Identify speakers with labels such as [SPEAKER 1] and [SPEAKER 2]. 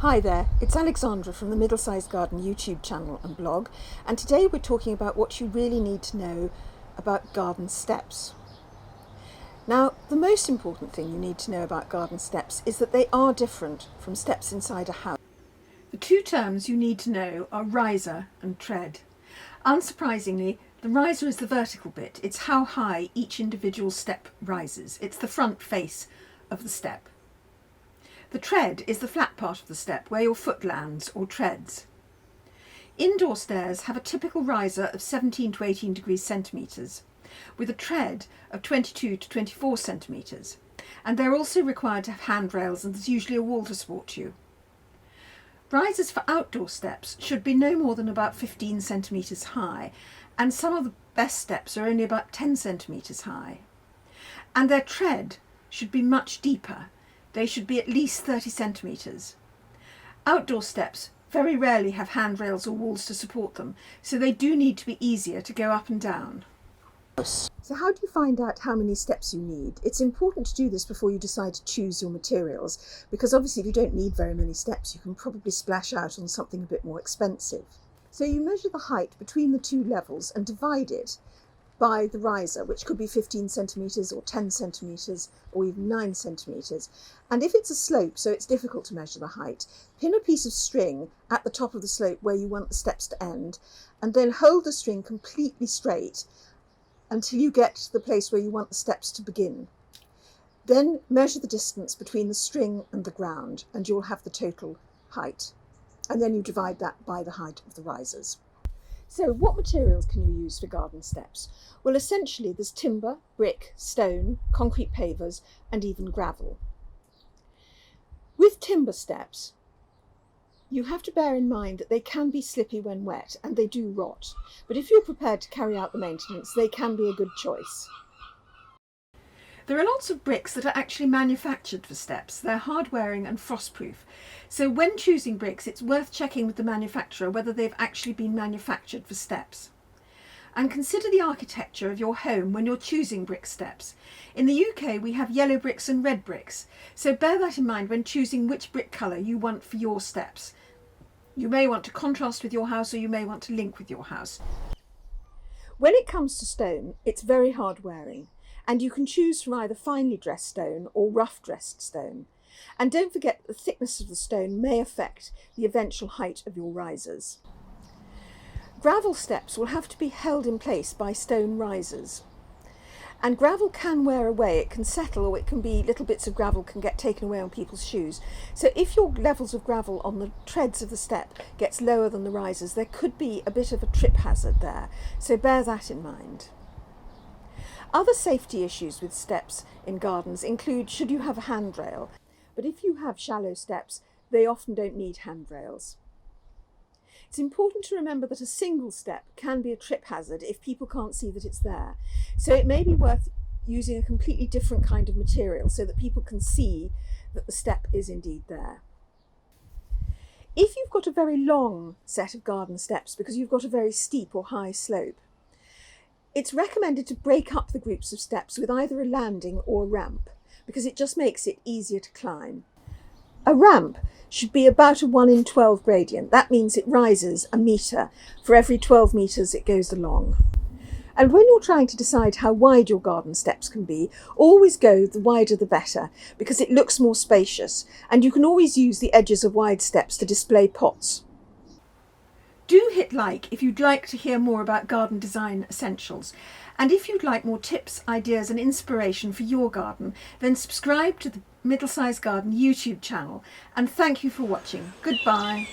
[SPEAKER 1] Hi there, it's Alexandra from the Middlesized Garden YouTube channel and blog, and today we're talking about what you really need to know about garden steps. Now, the most important thing you need to know about garden steps is that they are different from steps inside a house. The two terms you need to know are riser and tread. Unsurprisingly, the riser is the vertical bit. It's how high each individual step rises. It's the front face of the step. The tread is the flat part of the step where your foot lands or treads. Indoor stairs have a typical riser of 17 to 18 degrees centimetres, with a tread of 22 to 24 centimetres, and they're also required to have handrails, and there's usually a wall to support you. Risers for outdoor steps should be no more than about 15 centimetres high, and some of the best steps are only about 10 centimetres high. And their tread should be much deeper. They should be at least 30 centimetres. Outdoor steps very rarely have handrails or walls to support them, so they do need to be easier to go up and down. So how do you find out how many steps you need? It's important to do this before you decide to choose your materials, because obviously if you don't need very many steps, you can probably splash out on something a bit more expensive. So you measure the height between the two levels and divide it by the riser, which could be 15 centimetres or 10 centimetres or even 9 centimetres. And if it's a slope, so it's difficult to measure the height, pin a piece of string at the top of the slope where you want the steps to end, and then hold the string completely straight until you get to the place where you want the steps to begin. Then measure the distance between the string and the ground, and you'll have the total height. And then you divide that by the height of the risers. So what materials can you use for garden steps? Well, essentially there's timber, brick, stone, concrete pavers, and even gravel. With timber steps, you have to bear in mind that they can be slippy when wet, and they do rot. But if you're prepared to carry out the maintenance, they can be a good choice. There are lots of bricks that are actually manufactured for steps. They're hard-wearing and frost-proof. So when choosing bricks, it's worth checking with the manufacturer whether they've actually been manufactured for steps. And consider the architecture of your home when you're choosing brick steps. In the UK, we have yellow bricks and red bricks. So bear that in mind when choosing which brick colour you want for your steps. You may want to contrast with your house, or you may want to link with your house. When it comes to stone, it's very hard-wearing, and you can choose from either finely dressed stone or rough dressed stone. And don't forget that the thickness of the stone may affect the eventual height of your risers. Gravel steps will have to be held in place by stone risers. And gravel can wear away, it can settle, or it can be little bits of gravel can get taken away on people's shoes. So if your levels of gravel on the treads of the step gets lower than the risers, there could be a bit of a trip hazard there. So bear that in mind. Other safety issues with steps in gardens include should you have a handrail, but if you have shallow steps, they often don't need handrails. It's important to remember that a single step can be a trip hazard if people can't see that it's there. So it may be worth using a completely different kind of material so that people can see that the step is indeed there. If you've got a very long set of garden steps because you've got a very steep or high slope, it's recommended to break up the groups of steps with either a landing or a ramp, because it just makes it easier to climb. A ramp should be about a 1 in 12 gradient. That means it rises a metre for every 12 metres it goes along. And when you're trying to decide how wide your garden steps can be, always go the wider the better, because it looks more spacious, and you can always use the edges of wide steps to display pots. Do hit like if you'd like to hear more about garden design essentials. And if you'd like more tips, ideas and inspiration for your garden, then subscribe to the Middlesized Garden YouTube channel. And thank you for watching. Goodbye.